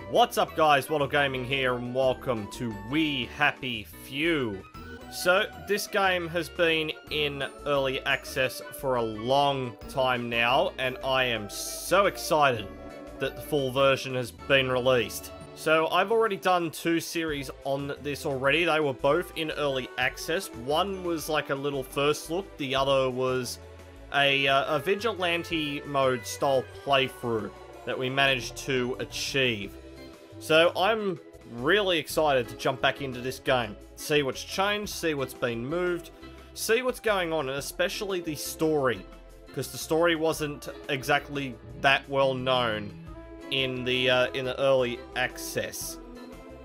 What's up guys, Waddle Gaming here and welcome to We Happy Few. So, this game has been in early access for a long time now, and I am so excited that the full version has been released. So, I've already done 2 series on this already. They were both in early access. One was like a little first look, the other was a vigilante mode style playthrough that we managed to achieve. So I'm really excited to jump back into this game, see what's changed, see what's been moved, see what's going on, and especially the story, because the story wasn't exactly that well known in the early access.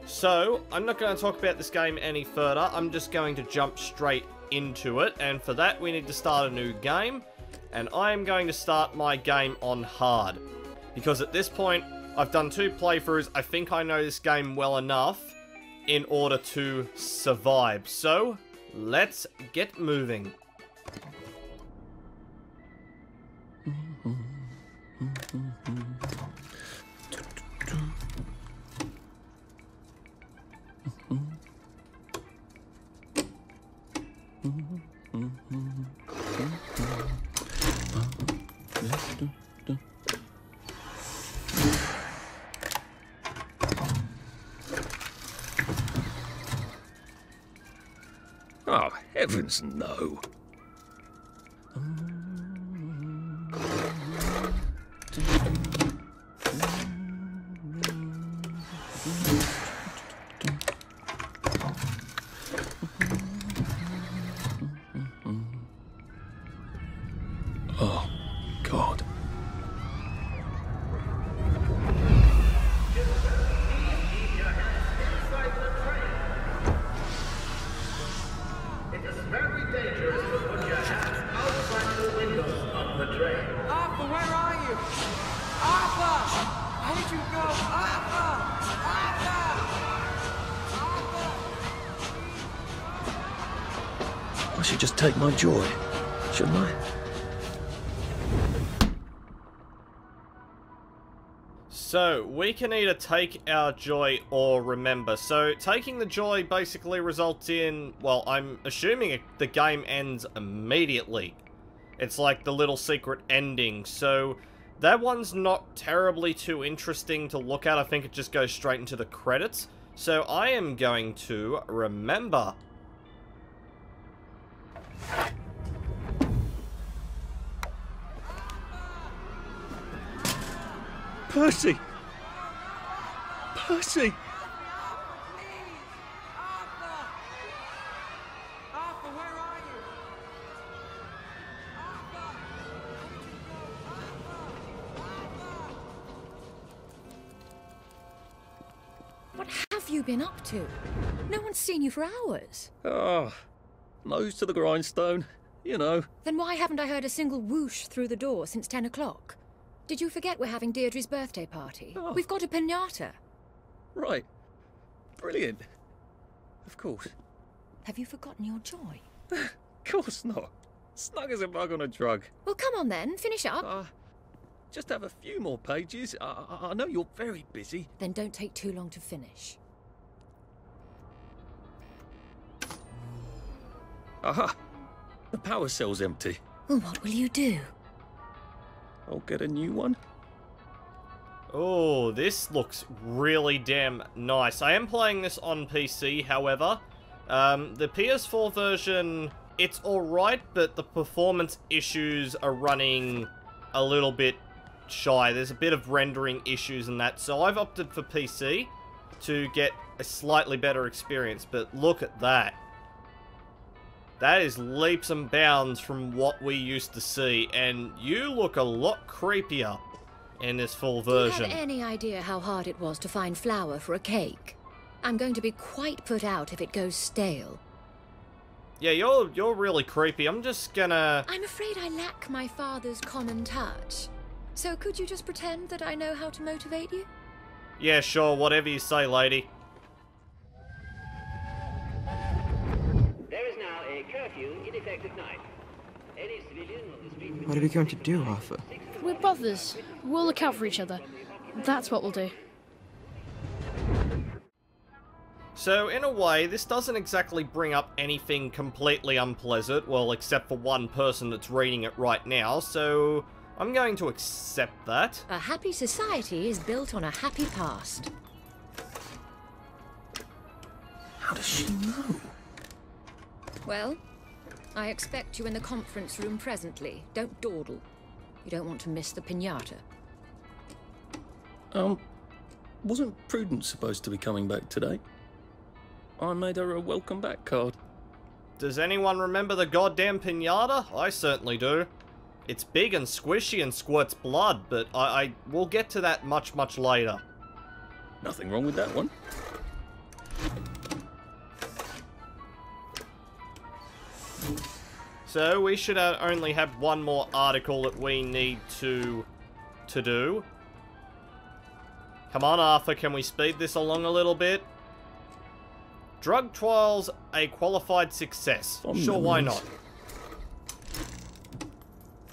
So I'm not going to talk about this game any further. I'm just going to jump straight into it, and for that we need to start a new game, and I am going to start my game on hard, because at this point I've done 2 playthroughs. I think I know this game well enough in order to survive. So, let's get moving. Oh, heavens no. Oh, God. Very dangerous to put your hands outside the windows of the train. Arthur, where are you? Arthur! Where did you go? Arthur! Arthur! I should just take my joy, shouldn't I? So, we can either take our joy or remember. So, taking the joy basically results in, well, I'm assuming the game ends immediately. It's like the little secret ending. So, that one's not terribly too interesting to look at. I think it just goes straight into the credits. So, I am going to remember. Percy! Percy! Arthur, where are you? What have you been up to? No one's seen you for hours. Ah, nose to the grindstone, you know. Then why haven't I heard a single whoosh through the door since 10 o'clock? Did you forget we're having Deirdre's birthday party? Oh. We've got a piñata. Right. Brilliant. Of course. Have you forgotten your joy? Of course not. Snug as a bug on a drug. Well, come on then, finish up. Just have a few more pages. I know you're very busy. Then don't take too long to finish. Aha! The power cell's empty. Well, what will you do? I'll get a new one. Oh, this looks really damn nice. I am playing this on PC, however. The PS4 version, it's alright, but the performance issues are running a little bit shy. There's a bit of rendering issues and that, so I've opted for PC to get a slightly better experience, but look at that. That is leaps and bounds from what we used to see, and you look a lot creepier in this full version. Do you have any idea how hard it was to find flour for a cake? I'm going to be quite put out if it goes stale. Yeah, you're really creepy. I'm just gonna... I'm afraid I lack my father's common touch. So could you just pretend that I know how to motivate you? Yeah, sure, whatever you say, lady. There is now a curfew in effect at night. Any civilian on the street... What are we going to do, Arthur? We're brothers. We'll look out for each other. That's what we'll do. So, in a way, this doesn't exactly bring up anything completely unpleasant, well, except for one person that's reading it right now, so I'm going to accept that. A happy society is built on a happy past. How does she know? Well, I expect you in the conference room presently. Don't dawdle. You don't want to miss the piñata. Wasn't Prudence supposed to be coming back today? I made her a welcome back card. Does anyone remember the goddamn piñata? I certainly do. It's big and squishy and squirts blood, but I will get to that much, much later. Nothing wrong with that one. So we should only have one more article that we need to do. Come on, Arthur, can we speed this along a little bit? Drug trials a qualified success. Sure, why not?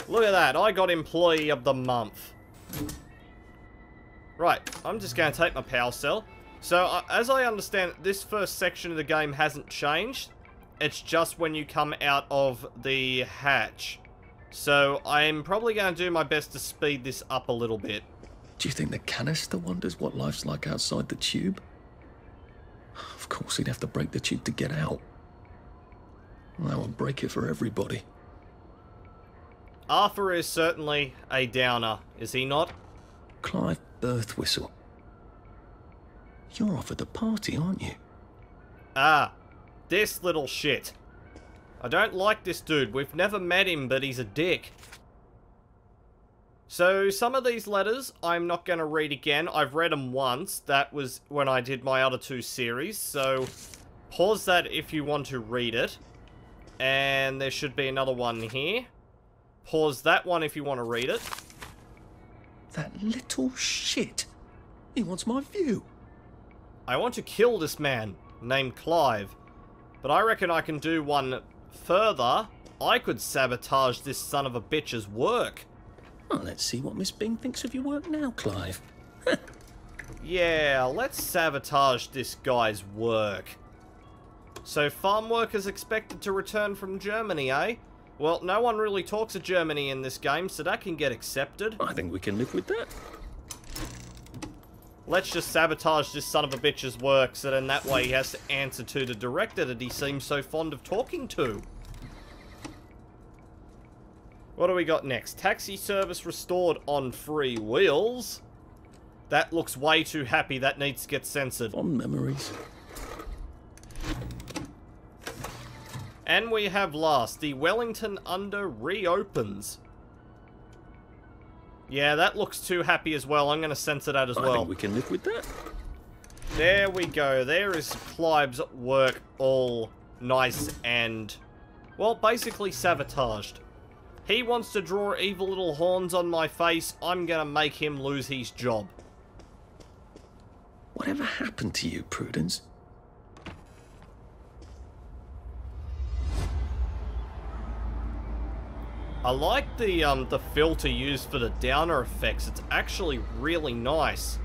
Look at that, I got Employee of the Month. Right, I'm just going to take my power cell. So, as I understand, this first section of the game hasn't changed. It's just when you come out of the hatch. So, I'm probably going to do my best to speed this up a little bit. Do you think the canister wonders what life's like outside the tube? Of course, he'd have to break the tube to get out. That would break it for everybody. Arthur is certainly a downer, is he not? Clive Birthwhistle. You're off at the party, aren't you? Ah, this little shit. I don't like this dude. We've never met him, but he's a dick. So, some of these letters I'm not going to read again. I've read them once. That was when I did my other two series. So, pause that if you want to read it. And there should be another one here. Pause that one if you want to read it. That little shit. He wants my view. I want to kill this man, named Clive. But I reckon I can do one further. I could sabotage this son of a bitch's work. Well, let's see what Miss Bing thinks of your work now, Clive. Yeah, let's sabotage this guy's work. So, farm workers expected to return from Germany, eh? Well, no one really talks of Germany in this game, so that can get accepted. I think we can live with that. Let's just sabotage this son of a bitch's work, so then that way he has to answer to the director that he seems so fond of talking to. What do we got next? Taxi service restored on 3 wheels. That looks way too happy. That needs to get censored. Fond memories. And we have last, the Wellington Under reopens. Yeah, that looks too happy as well. I'm going to censor that as well. I think we can live with that. There we go. There is Clive's work all nice and, well, basically sabotaged. He wants to draw evil little horns on my face. I'm going to make him lose his job. Whatever happened to you, Prudence? I like the filter used for the downer effects. It's actually really nice.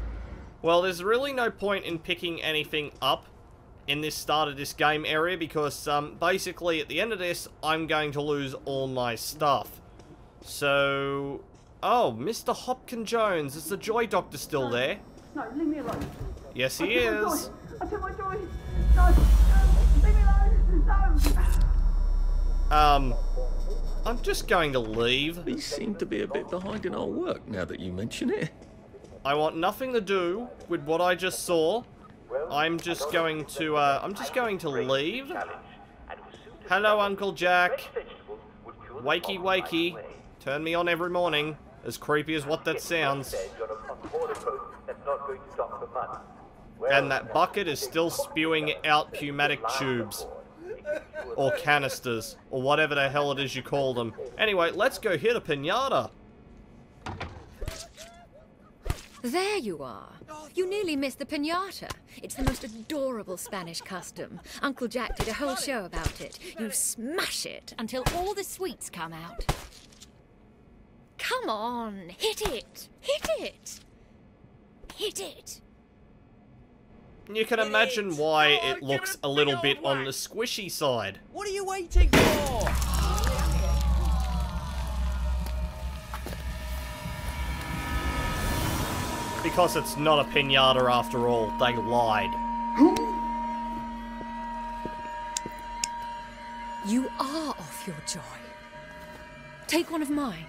Well, there's really no point in picking anything up in this start of this game area because basically at the end of this, I'm going to lose all my stuff. So, oh, Mr. Hopkins Jones, is the Joy Doctor still there? No, leave me alone. Yes, he is. I took my joy. No, leave me alone. No. I'm just going to leave. We seem to be a bit behind in our work now that you mention it. I want nothing to do with what I just saw. I'm just going to leave. Hello, Uncle Jack. Wakey, wakey. Turn me on every morning. As creepy as what that sounds. And that bucket is still spewing out pneumatic tubes. Or canisters. Or whatever the hell it is you call them. Anyway, let's go hit a piñata. There you are. You nearly missed the piñata. It's the most adorable Spanish custom. Uncle Jack did a whole show about it. You smash it until all the sweets come out. Come on, hit it! Hit it! Hit it! You can imagine why it looks a little bit on the squishy side. What are you waiting for? Because it's not a piñata after all, they lied. You are off your joy. Take one of mine.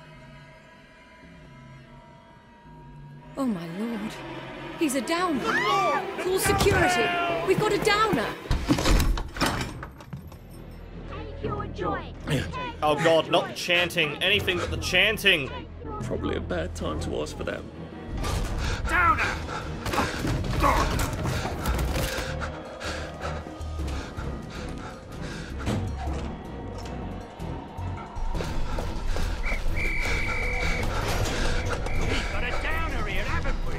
Oh my lord. He's a downer. Call security. We've got a downer. Take your joy. Oh god, not the chanting. Anything but the chanting. Probably a bad time to ask for that. Downer! We've got a downer here, haven't we?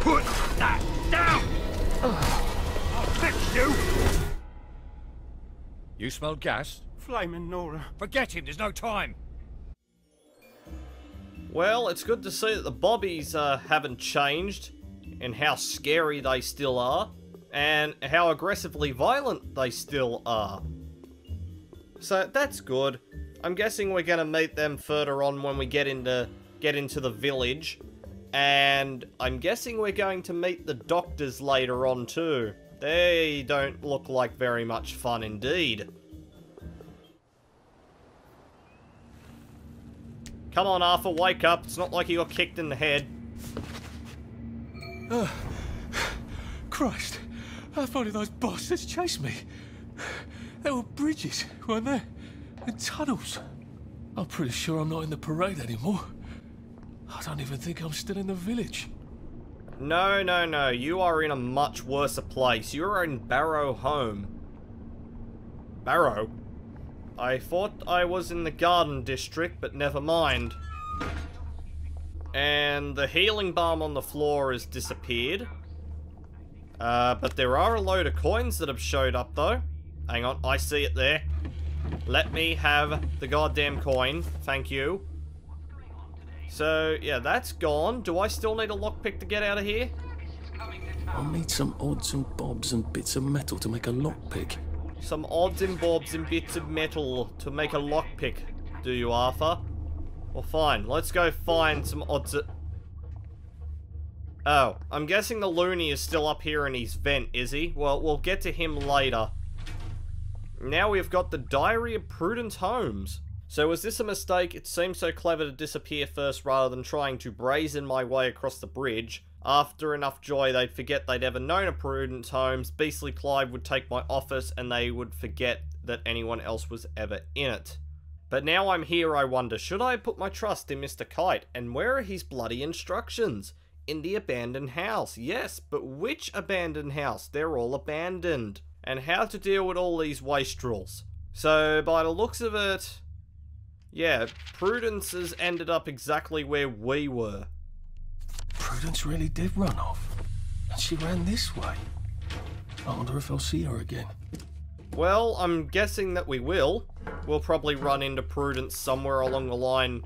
Put that down! I'll fix you! You smelled gas? Flaming Nora. Forget him, there's no time. Well, it's good to see that the bobbies haven't changed, and how scary they still are, and how aggressively violent they still are. So that's good. I'm guessing we're gonna meet them further on when we get into the village, and I'm guessing we're going to meet the doctors later on too. They don't look like very much fun indeed. Come on, Arthur, wake up. It's not like you got kicked in the head. Christ, I thought those bastards chased me. There were bridges, weren't there? And tunnels. I'm pretty sure I'm not in the parade anymore. I don't even think I'm still in the village. No, no, no. You are in a much worse place. You're in Barrow Home. Barrow? I thought I was in the Garden District, but never mind. And the healing balm on the floor has disappeared. But there are a load of coins that have showed up, though. Hang on, I see it there. Let me have the goddamn coin. Thank you. So, yeah, that's gone. Do I still need a lockpick to get out of here? I'll need some odds and bobs and bits of metal to make a lockpick. Some odds and bobs and bits of metal to make a lockpick, do you, Arthur? Well, fine. Let's go find some odds. Oh, I'm guessing the loony is still up here in his vent, is he? Well, we'll get to him later. Now we've got the Diary of Prudence Holmes. So was this a mistake? It seemed so clever to disappear first rather than trying to brazen my way across the bridge. After enough joy, they'd forget they'd ever known a Prudence Holmes. Beastly Clive would take my office and they would forget that anyone else was ever in it. But now I'm here, I wonder, should I put my trust in Mr. Kite? And where are his bloody instructions? In the abandoned house. Yes, but which abandoned house? They're all abandoned. And how to deal with all these wastrels. So, by the looks of it, yeah, Prudence has ended up exactly where we were. Prudence really did run off. And she ran this way. I wonder if I'll see her again. Well, I'm guessing that we will. We'll probably run into Prudence somewhere along the line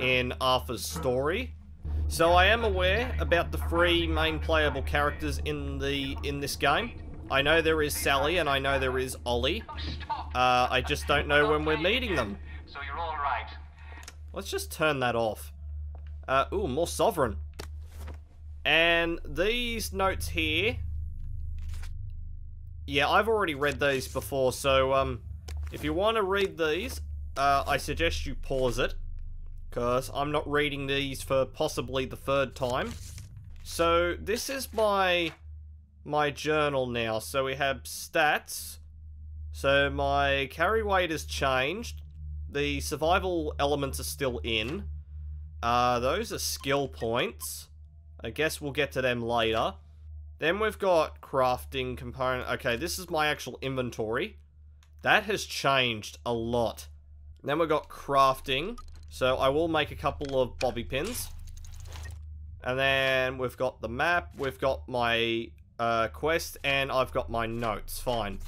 in Arthur's story. So I am aware about the 3 main playable characters in this game. I know there is Sally and I know there is Ollie. I just don't know when we're meeting them. So you're all right. Let's just turn that off. Ooh, more Sovereign. And these notes here... Yeah, I've already read these before, so if you want to read these, I suggest you pause it. Because I'm not reading these for possibly the 3rd time. So, this is my journal now. So we have stats. So my carry weight has changed. The survival elements are still in. Those are skill points. I guess we'll get to them later. Then we've got crafting component. Okay, this is my actual inventory. That has changed a lot. Then we've got crafting. So I will make a couple of bobby pins. And then we've got the map. We've got my quest. And I've got my notes. Fine.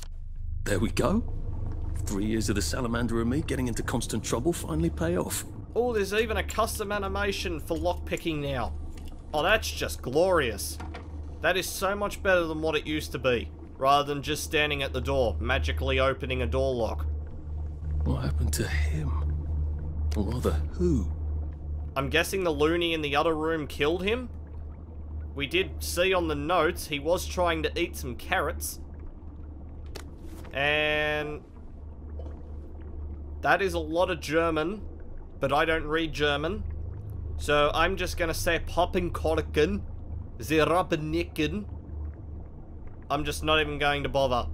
There we go. 3 years of the salamander and me getting into constant trouble finally pay off. Oh, there's even a custom animation for lockpicking now. Oh, that's just glorious. That is so much better than what it used to be, rather than just standing at the door, magically opening a door lock. What happened to him? Or rather, who? I'm guessing the loony in the other room killed him? We did see on the notes he was trying to eat some carrots. And that is a lot of German, but I don't read German. So I'm just gonna say Poppenkorken, the Rabbenicken. I'm just not even going to bother,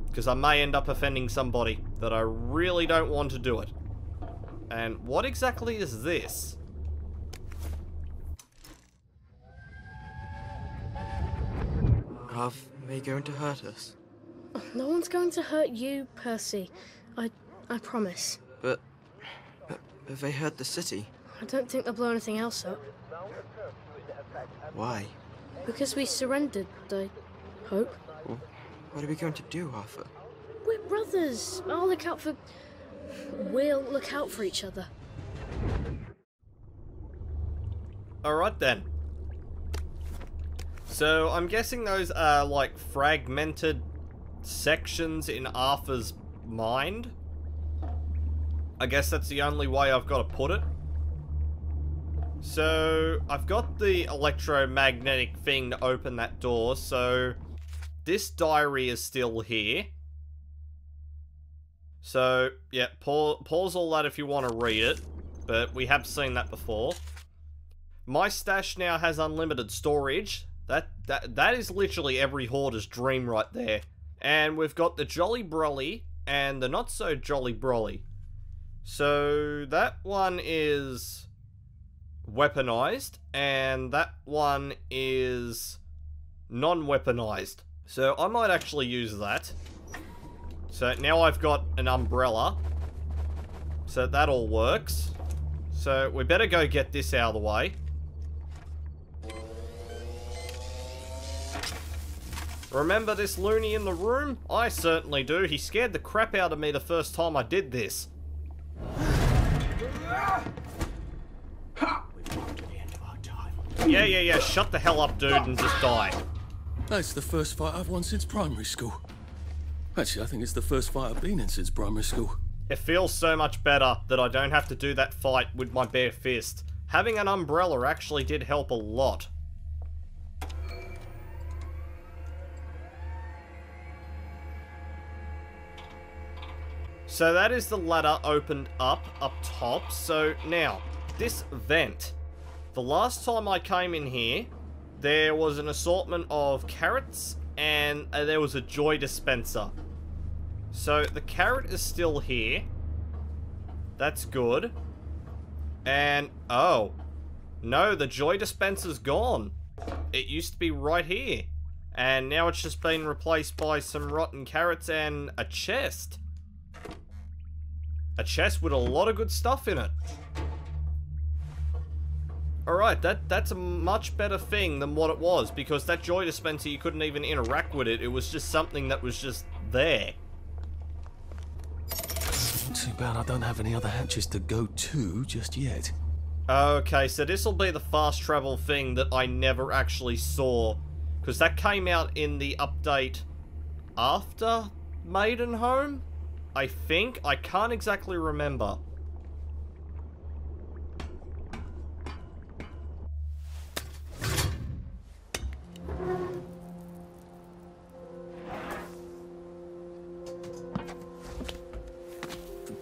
because I may end up offending somebody that I really don't want to do it. And what exactly is this? Are they going to hurt us? No one's going to hurt you, Percy. I promise. But they hurt the city. I don't think they'll blow anything else up. Why? Because we surrendered, I hope. Well, what are we going to do, Arthur? We're brothers. We'll look out for each other. Alright then. So, I'm guessing those are, like, fragmented sections in Arthur's mind? I guess that's the only way I've got to put it. So, I've got the electromagnetic thing to open that door, so this diary is still here. So, yeah, pause all that if you want to read it, but we have seen that before. My stash now has unlimited storage. That is literally every hoarder's dream right there. And we've got the Jolly Brolly and the Not So Jolly Brolly. So that one is weaponized and that one is non-weaponized. So I might actually use that. So now I've got an umbrella. So that all works. So we better go get this out of the way. Remember this loony in the room? I certainly do. He scared the crap out of me the first time I did this. Yeah, shut the hell up, dude, and just die. That's the first fight I've won since primary school. Actually, I think it's the first fight I've been in since primary school. It feels so much better that I don't have to do that fight with my bare fist. Having an umbrella actually did help a lot. So that is the ladder opened up top. So now, this vent. The last time I came in here, there was an assortment of carrots and there was a joy dispenser. So the carrot is still here. That's good. And, oh. No, the joy dispenser's gone. It used to be right here. And now it's just been replaced by some rotten carrots and a chest. A chest with a lot of good stuff in it. Alright, that's a much better thing than what it was, because that joy dispenser, you couldn't even interact with it. It was just something that was just there. Too bad I don't have any other hatches to go to just yet. Okay, so this will be the fast travel thing that I never actually saw, because that came out in the update after Maidenhome, I think. I can't exactly remember.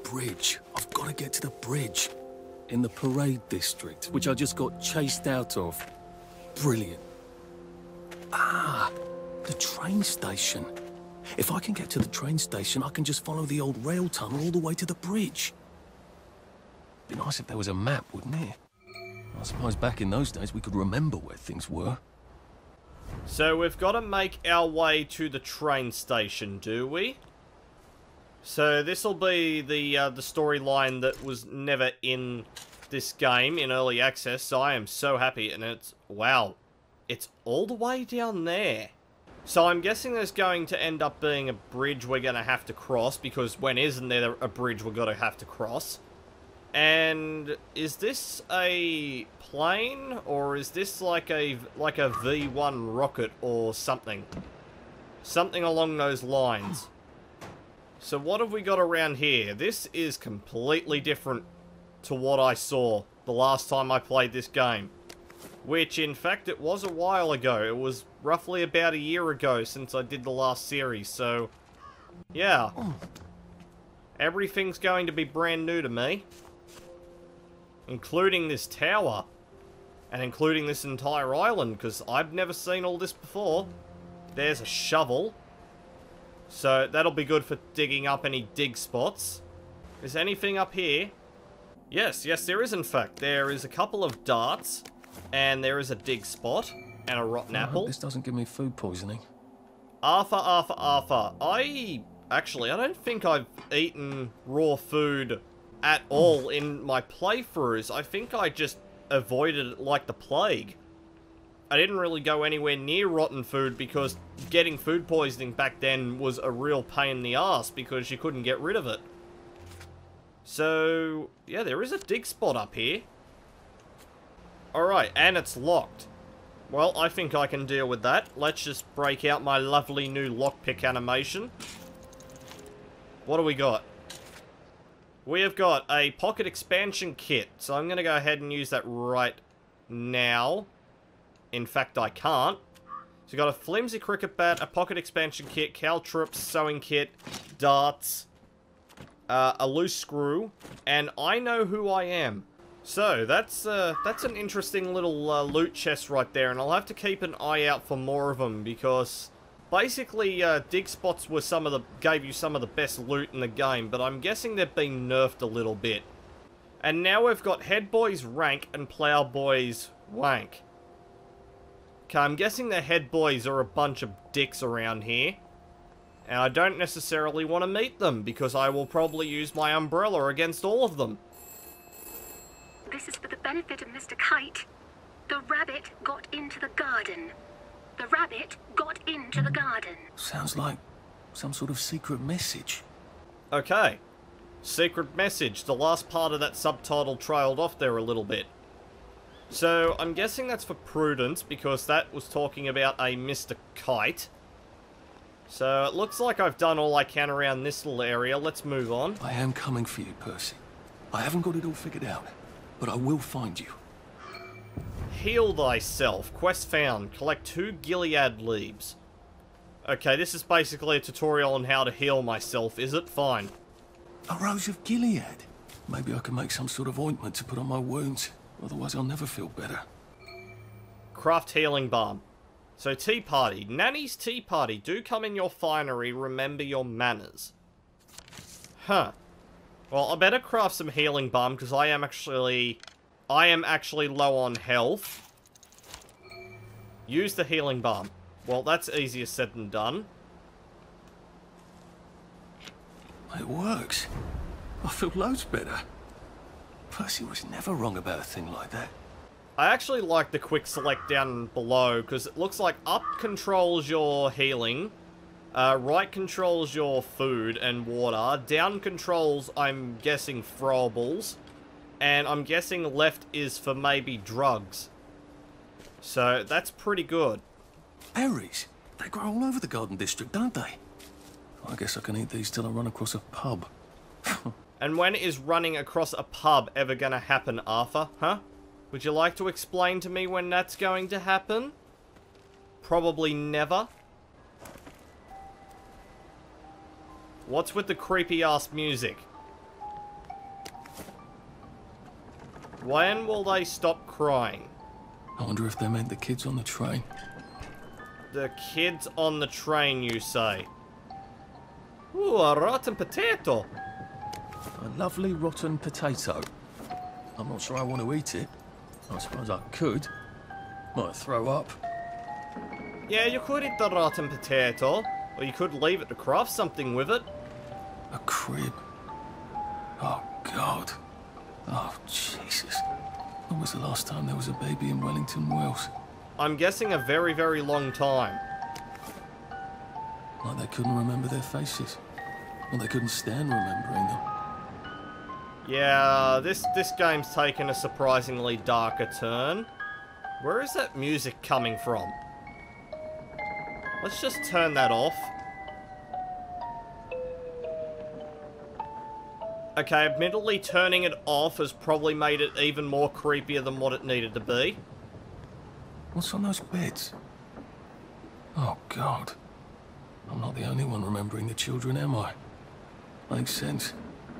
Bridge. I've got to get to the bridge. In the parade district, which I just got chased out of. Brilliant. Ah, the train station. If I can get to the train station, I can just follow the old rail tunnel all the way to the bridge. Be nice if there was a map, wouldn't it? I suppose back in those days we could remember where things were. So we've got to make our way to the train station, do we? So this will be the storyline that was never in this game in early access. So I am so happy, and it's wow, it's all the way down there. So I'm guessing there's going to end up being a bridge we're going to have to cross, because when isn't there a bridge we're going to have to cross? And is this a plane, or is this like a V1 rocket or something? Something along those lines. So what have we got around here? This is completely different to what I saw the last time I played this game. Which, in fact, it was a while ago. It was roughly about a year ago since I did the last series, so... yeah. Everything's going to be brand new to me. Including this tower. And including this entire island, because I've never seen all this before. There's a shovel. So, that'll be good for digging up any dig spots. Is there anything up here? Yes, there is in fact. There is a couple of darts. And there is a dig spot. And a rotten apple. This doesn't give me food poisoning. Arthur. I don't think I've eaten raw food at all in my playthroughs. I think I just avoided it like the plague. I didn't really go anywhere near rotten food because getting food poisoning back then was a real pain in the ass because you couldn't get rid of it. So, yeah, there is a dig spot up here. Alright, and it's locked. Well, I think I can deal with that. Let's just break out my lovely new lockpick animation. What do we got? We have got a pocket expansion kit, so I'm going to go ahead and use that right now. In fact, I can't. So we got a flimsy cricket bat, a pocket expansion kit, caltrops, sewing kit, darts, a loose screw, and I know who I am. So, that's an interesting little loot chest right there, and I'll have to keep an eye out for more of them, because basically dig spots were gave you some of the best loot in the game, but I'm guessing they've been nerfed a little bit. And now we've got Head Boys Rank and Plowboys Wank. Okay, I'm guessing the Head Boys are a bunch of dicks around here. And I don't necessarily want to meet them, because I will probably use my umbrella against all of them. This is for the benefit of Mr. Kite. The rabbit got into the garden. The rabbit got into the garden. Sounds like some sort of secret message. Okay. Secret message. The last part of that subtitle trailed off there a little bit. So, I'm guessing that's for Prudence, because that was talking about a Mr. Kite. So, it looks like I've done all I can around this little area. Let's move on. I am coming for you, Percy. I haven't got it all figured out, but I will find you. Heal thyself. Quest found. Collect 2 Gilead leaves. Okay, this is basically a tutorial on how to heal myself, is it? Fine. A rose of Gilead. Maybe I can make some sort of ointment to put on my wounds. Otherwise I'll never feel better. Craft healing balm. So, tea party. Nanny's tea party. Do come in your finery. Remember your manners. Huh. Well, I better craft some healing balm, because I am actually low on health. Use the healing balm. Well, that's easier said than done. It works. I feel loads better. Percy was never wrong about a thing like that. I actually like the quick select down below, because it looks like up controls your healing, right controls your food and water, down controls, I'm guessing, throwables, and I'm guessing left is for maybe drugs. So, that's pretty good. Berries? They grow all over the Garden District, don't they? I guess I can eat these till I run across a pub. And when is running across a pub ever gonna happen, Arthur? Huh? Would you like to explain to me when that's going to happen? Probably never. What's with the creepy-ass music? When will they stop crying? I wonder if they meant the kids on the train. The kids on the train, you say? Ooh, a rotten potato. A lovely rotten potato. I'm not sure I want to eat it. I suppose I could. Might throw up. Yeah, you could eat the rotten potato. Or you could leave it to craft something with it. A crib. Oh, God. Oh, Jesus. When was the last time there was a baby in Wellington, Wales? I'm guessing a very, very long time. Like they couldn't remember their faces. Or they couldn't stand remembering them. Yeah, this game's taken a surprisingly darker turn. Where is that music coming from? Let's just turn that off. Okay, admittedly turning it off has probably made it even more creepier than what it needed to be. What's on those beds? Oh, God. I'm not the only one remembering the children, am I? Makes sense.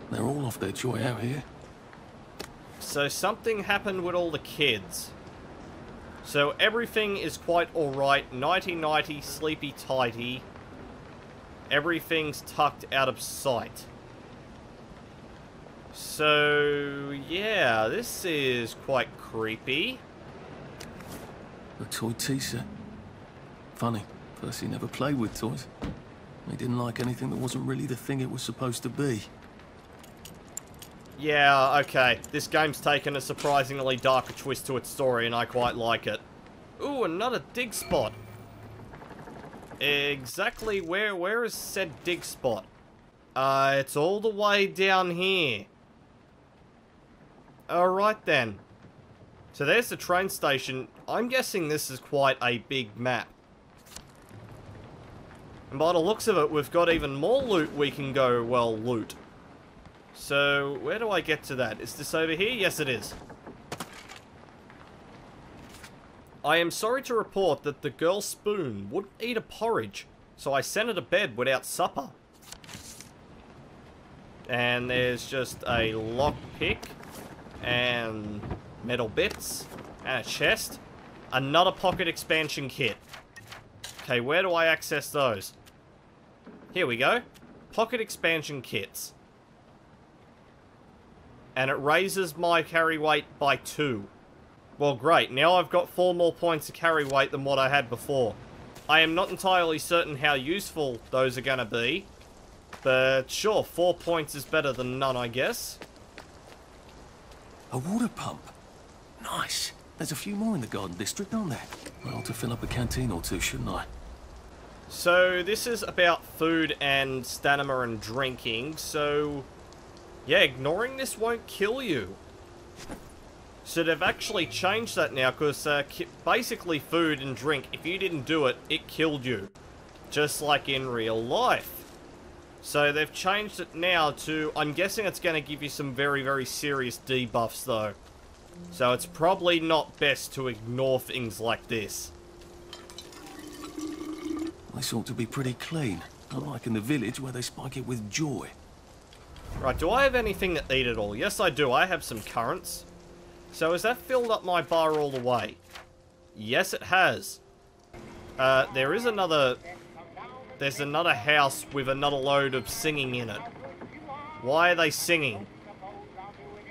They're all off their joy out here. So something happened with all the kids. So everything is quite alright. Nighty-nighty, sleepy-tighty. Everything's tucked out of sight. So, yeah, this is quite creepy. A toy tea set. Funny, Percy never played with toys. He didn't like anything that wasn't really the thing it was supposed to be. Yeah, okay. This game's taken a surprisingly darker twist to its story, and I quite like it. Ooh, another dig spot. Exactly where is said dig spot? It's all the way down here. Alright then. So there's the train station. I'm guessing this is quite a big map. And by the looks of it, we've got even more loot we can go, well, loot. So, where do I get to that? Is this over here? Yes, it is. I am sorry to report that the girl Spoon wouldn't eat a porridge, so I sent her to bed without supper. And there's just a lockpick, and metal bits, and a chest. Another pocket expansion kit. Okay, where do I access those? Here we go. Pocket expansion kits. And it raises my carry weight by 2. Well, great. Now I've got 4 more points of carry weight than what I had before. I am not entirely certain how useful those are going to be. But sure, 4 points is better than none, I guess. A water pump. Nice. There's a few more in the Garden District, aren't there? I ought to fill up a canteen or two, shouldn't I? So, this is about food and stamina and drinking, so... yeah, ignoring this won't kill you. So they've actually changed that now, because basically food and drink, if you didn't do it, it killed you. Just like in real life. So they've changed it now to... I'm guessing it's going to give you some very, very serious debuffs, though. So it's probably not best to ignore things like this. This ought to be pretty clean. Unlike in the village where they spike it with joy. Right, do I have anything that eat it all? Yes, I do. I have some currants. So has that filled up my bar all the way? Yes, it has. There is another... There's another house with another load of singing in it. Why are they singing?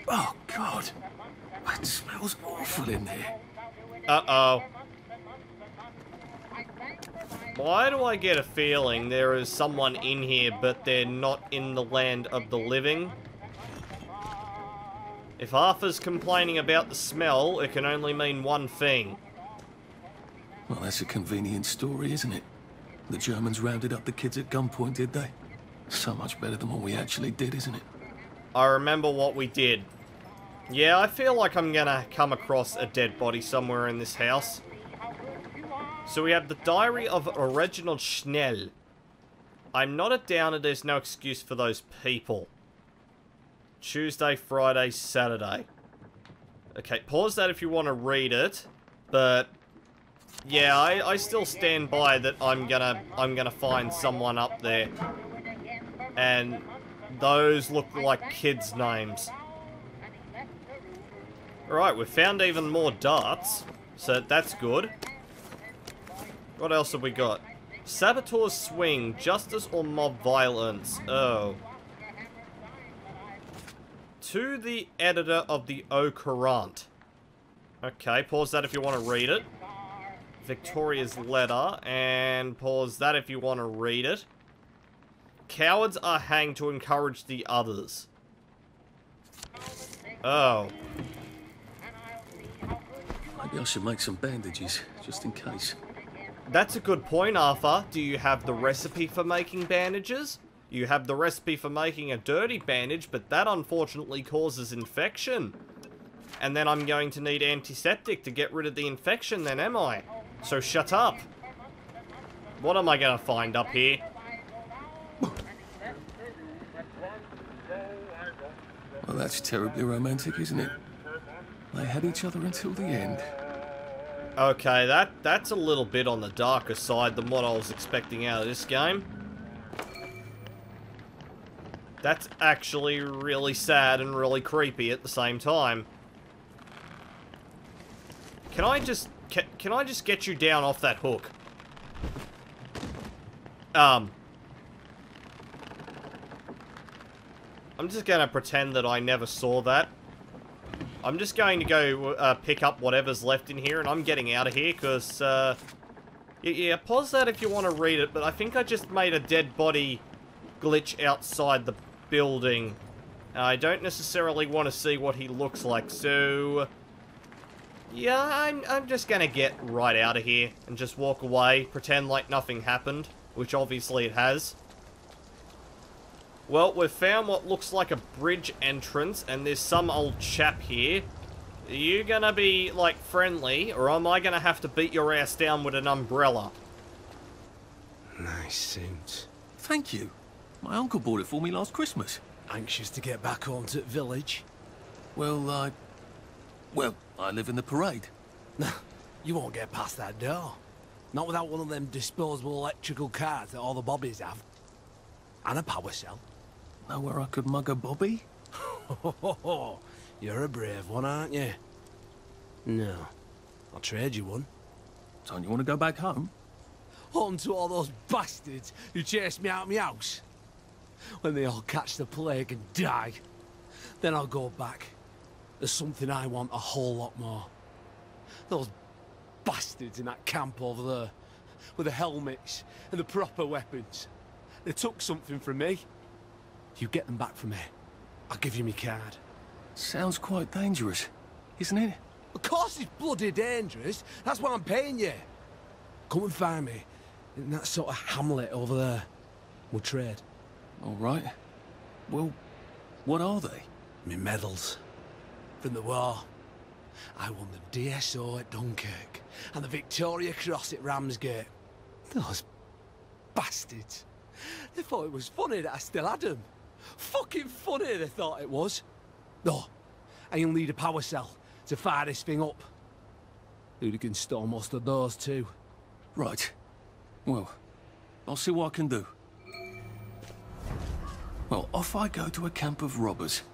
Oh, God. That smells awful in there. Uh-oh. Why do I get a feeling there is someone in here, but they're not in the land of the living? If Arthur's complaining about the smell, it can only mean one thing. Well, that's a convenient story, isn't it? The Germans rounded up the kids at gunpoint, did they? So much better than what we actually did, isn't it? I remember what we did. Yeah, I feel like I'm gonna come across a dead body somewhere in this house. So we have the Diary of Reginald Schnell. I'm not a downer, there's no excuse for those people. Tuesday, Friday, Saturday. Okay, pause that if you want to read it. But yeah, I still stand by that I'm gonna find someone up there. And those look like kids' names. Alright, we've found even more darts. So that's good. What else have we got? Saboteur's Swing, Justice or Mob Violence. Oh. To the editor of the Au Courant. Okay, pause that if you want to read it. Victoria's letter, and pause that if you want to read it. Cowards are hanged to encourage the others. Oh. Maybe I should make some bandages, just in case. That's a good point, Arthur. Do you have the recipe for making bandages? You have the recipe for making a dirty bandage, but that unfortunately causes infection. And then I'm going to need antiseptic to get rid of the infection then, am I? So shut up. What am I going to find up here? Well, that's terribly romantic, isn't it? They had each other until the end. Okay, that's a little bit on the darker side than what I was expecting out of this game. That's actually really sad and really creepy at the same time. Can I just get you down off that hook? I'm just gonna pretend that I never saw that. I'm just going to go pick up whatever's left in here, and I'm getting out of here, because, yeah, pause that if you want to read it, but I think I just made a dead body glitch outside the building. I don't necessarily want to see what he looks like, so... yeah, I'm just gonna get right out of here, and just walk away, pretend like nothing happened, which obviously it has. Well, we've found what looks like a bridge entrance, and there's some old chap here. Are you gonna be, like, friendly, or am I gonna have to beat your ass down with an umbrella? Nice suit. Thank you. My uncle bought it for me last Christmas. Anxious to get back home to the village? Well, I live in the parade. You won't get past that door. Not without one of them disposable electrical cars that all the bobbies have. And a power cell. Know where I could mug a bobby? You're a brave one, aren't you? No. I'll trade you one. Don't you want to go back home? Home to all those bastards who chased me out of my house. When they all catch the plague and die, then I'll go back. There's something I want a whole lot more. Those bastards in that camp over there, with the helmets and the proper weapons. They took something from me. You get them back from me. I'll give you my card. Sounds quite dangerous, isn't it? Of course it's bloody dangerous. That's why I'm paying you. Come and find me in that sort of hamlet over there. We'll trade. All right. Well, what are they? Me medals. From the war. I won the DSO at Dunkirk and the Victoria Cross at Ramsgate. Those bastards. They thought it was funny that I still had them. Fucking funny they thought it was. No, I'll need a power cell to fire this thing up. Hooligans stole most of those too. Right. Well, I'll see what I can do. Well, off I go to a camp of robbers.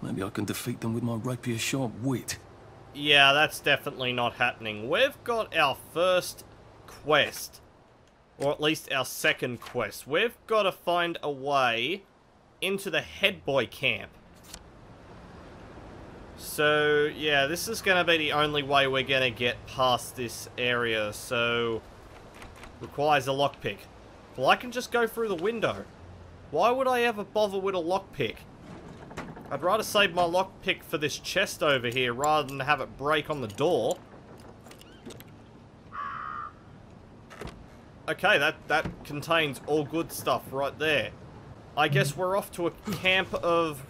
Maybe I can defeat them with my rapier-sharp wit. Yeah, that's definitely not happening. We've got our first quest. Or at least our second quest. We've got to find a way into the head boy camp. So, yeah, this is going to be the only way we're going to get past this area. So, requires a lockpick. Well, I can just go through the window. Why would I ever bother with a lockpick? I'd rather save my lockpick for this chest over here rather than have it break on the door. Okay, that contains all good stuff right there. I guess we're off to a camp of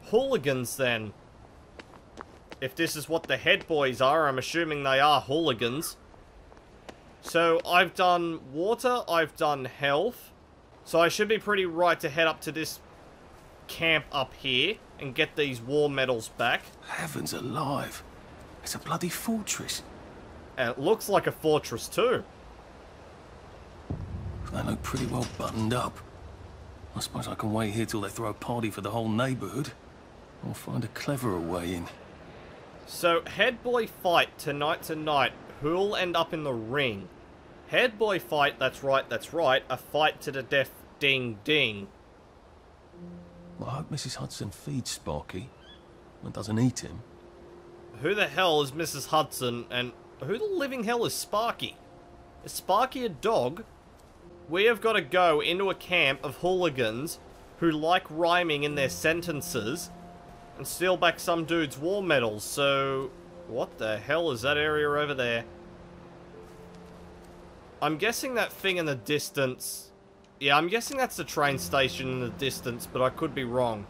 hooligans then. If this is what the head boys are, I'm assuming they are hooligans. So, I've done water, I've done health. So I should be pretty right to head up to this camp up here and get these war medals back. Heavens alive. It's a bloody fortress. And it looks like a fortress too. They look pretty well buttoned up. I suppose I can wait here till they throw a party for the whole neighbourhood. Or find a cleverer way in. So, head boy fight tonight. Who'll end up in the ring? Head boy fight, that's right. A fight to the death, ding ding. Well, I hope Mrs. Hudson feeds Sparky and doesn't eat him. Who the hell is Mrs. Hudson, and who the living hell is Sparky? Is Sparky a dog? We have got to go into a camp of hooligans who like rhyming in their sentences and steal back some dude's war medals, so... what the hell is that area over there? I'm guessing that thing in the distance Yeah, I'm guessing that's the train station in the distance, but I could be wrong.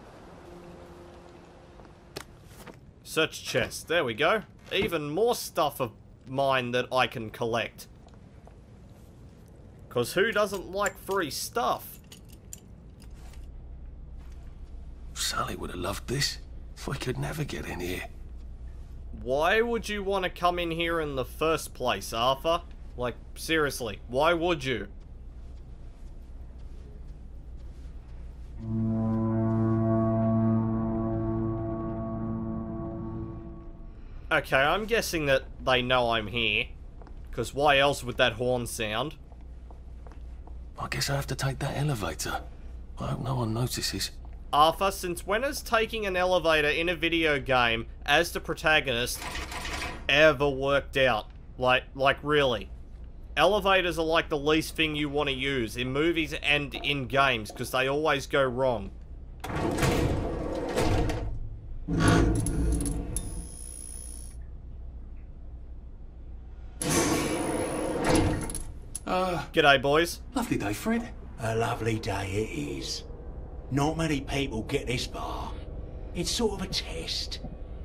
Search chest. There we go. Even more stuff of mine that I can collect. Because who doesn't like free stuff? Sully would have loved this. We could never get in here. Why would you want to come in here in the first place, Arthur? Like, seriously, why would you? Okay, I'm guessing that they know I'm here. Because why else would that horn sound? I guess I have to take that elevator. I hope no one notices. Arthur, since when has taking an elevator in a video game as the protagonist ever worked out? Like really? Elevators are like the least thing you want to use in movies and in games because they always go wrong. G'day, boys. Lovely day, Fred. A lovely day it is. Not many people get this far. It's sort of a test.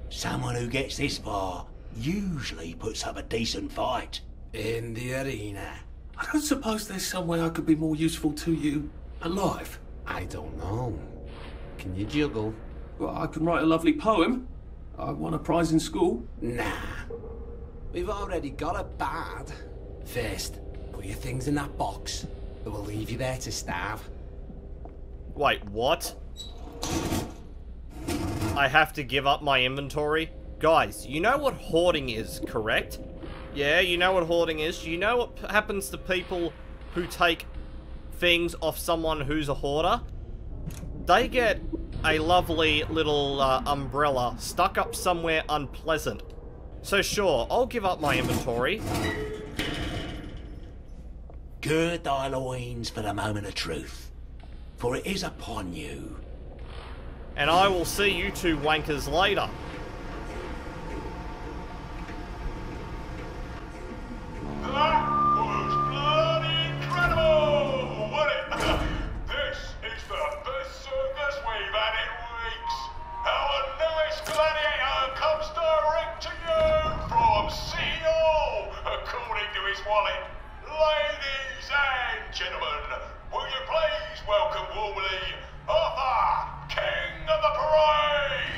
Someone who gets this far usually puts up a decent fight. In the arena. I don't suppose there's some way I could be more useful to you alive. I don't know. Can you juggle? Well, I can write a lovely poem. I won a prize in school. Nah. We've already got a bard. First, put your things in that box. It will leave you there to starve. Wait, what? I have to give up my inventory? Guys, you know what hoarding is, correct? Yeah, you know what hoarding is. You know what happens to people who take things off someone who's a hoarder? They get a lovely little umbrella stuck up somewhere unpleasant. So sure, I'll give up my inventory. Gird thy loins for the moment of truth, for it is upon you. And I will see you two wankers later. That was bloody incredible, wasn't it? This is the best circus we've had in weeks. Our newest gladiator comes direct to you from City Hall, according to his wallet. Ladies and gentlemen, will you please welcome warmly Arthur, King of the Parade!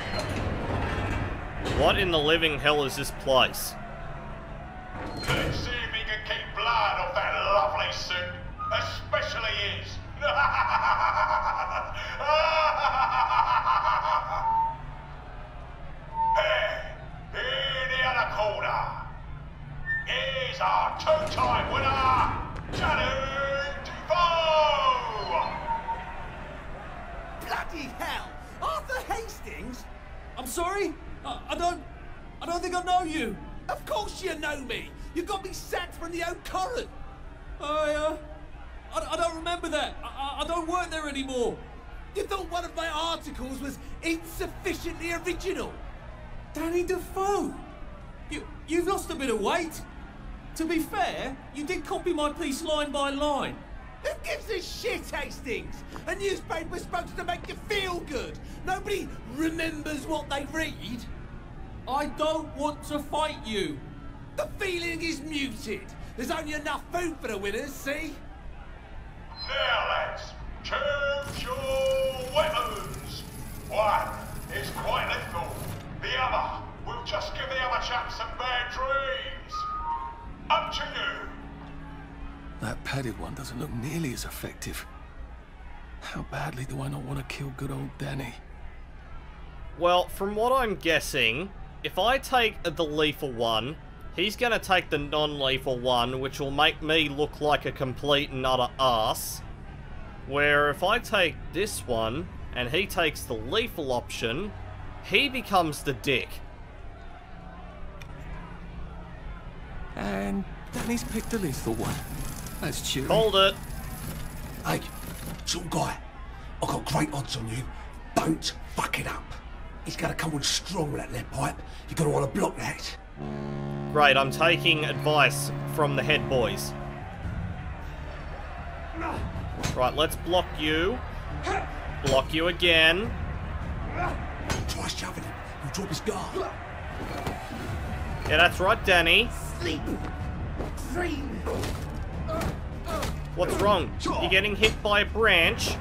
What in the living hell is this place? Let's see if he can keep blood off that lovely suit, especially his. Hey, in the other corner is our two-time winner, Johnny Defoe! Bloody hell! Arthur Hastings? I'm sorry? I don't think I know you. Of course you know me. You got me sacked from the Old Current. I don't remember that. I don't work there anymore. You thought one of my articles was insufficiently original? Danny Defoe? You've lost a bit of weight. To be fair, you did copy my piece line by line. Who gives a shit, Hastings? A newspaper's supposed to make you feel good. Nobody remembers what they read. I don't want to fight you. The feeling is muted. There's only enough food for the winners, see? Now, lads, choose your weapons. One is quite lethal. The other will just give the other chap some bad dreams. Up to you. That padded one doesn't look nearly as effective. How badly do I not want to kill good old Danny? Well, from what I'm guessing, if I take the lethal one, he's gonna take the non-lethal one, which will make me look like a complete and utter ass. Where if I take this one, and he takes the lethal option, he becomes the dick. And Danny's picked the lethal one. That's cheery. Hold it. Hey, some guy, I've got great odds on you. Don't fuck it up. He's gonna come on strong with that lead pipe. You're gonna want to block that. Great, I'm taking advice from the head boys. Right, let's block you. Block you again. Try shoving him. He'll drop his guard. Yeah, that's right, Danny. Sleep. Dream. What's wrong? You're getting hit by a branch.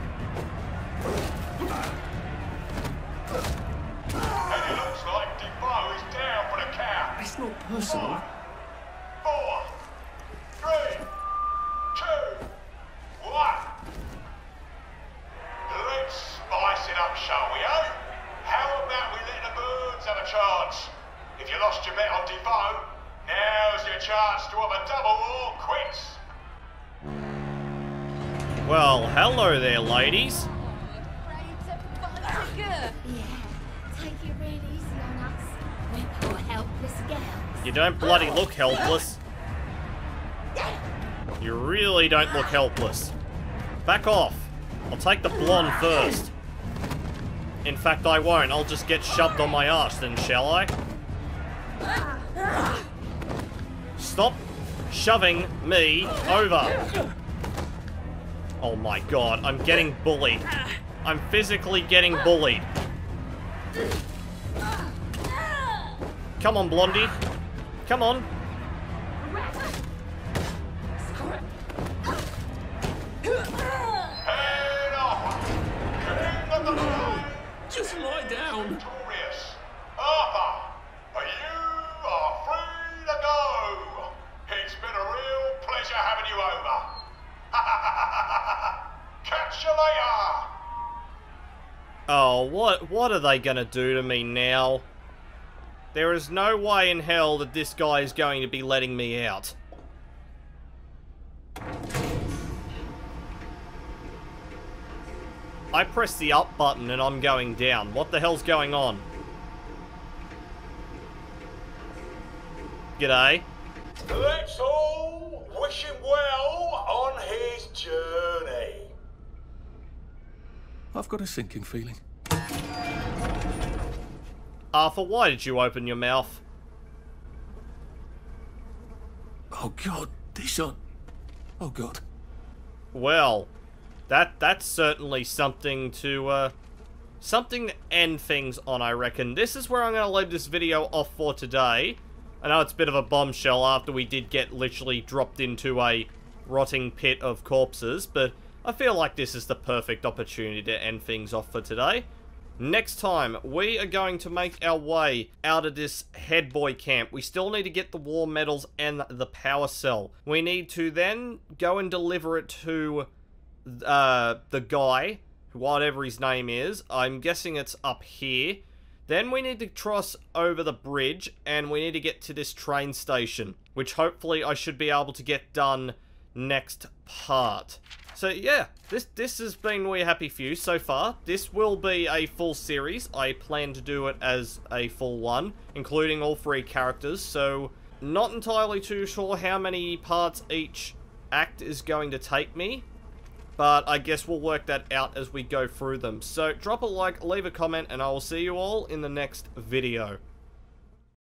And it looks like Defoe is down for the count. It's not personal. 4, 3, 2, 1. Let's spice it up, shall we, eh? How about we let the birds have a chance? If you lost your bet on Defoe, now's your chance to have a double or quits. Well, hello there, ladies. Yeah, take it really easy on us. We're poor helpless girls. You don't bloody look helpless. You really don't look helpless. Back off. I'll take the blonde first. In fact, I won't. I'll just get shoved on my arse then, shall I? Stop shoving me over. Oh my god, I'm getting bullied. I'm physically getting bullied. Come on, Blondie. Come on. Head off. King of the line. Just lie down. Victorious. Arthur, you are free to go. It's been a real pleasure having you over. Catch you later. Oh, what are they gonna do to me now? There is no way in hell that this guy is going to be letting me out. I press the up button and I'm going down. What the hell's going on? G'day. Let's all wish him well on his journey. I've got a sinking feeling. Arthur, why did you open your mouth? Oh god, this on. Oh god. Well, that's certainly something to end things on, I reckon. This is where I'm going to leave this video off for today. I know it's a bit of a bombshell after we did get literally dropped into a rotting pit of corpses, but I feel like this is the perfect opportunity to end things off for today. Next time, we are going to make our way out of this head boy camp. We still need to get the war medals and the power cell. We need to then go and deliver it to the guy, whatever his name is. I'm guessing it's up here. Then we need to cross over the bridge, and we need to get to this train station, which hopefully I should be able to get done next part. So yeah, this has been We Happy Few so far. This will be a full series. I plan to do it as a full one, including all 3 characters, so not entirely too sure how many parts each act is going to take me, but I guess we'll work that out as we go through them. So drop a like, leave a comment, and I will see you all in the next video.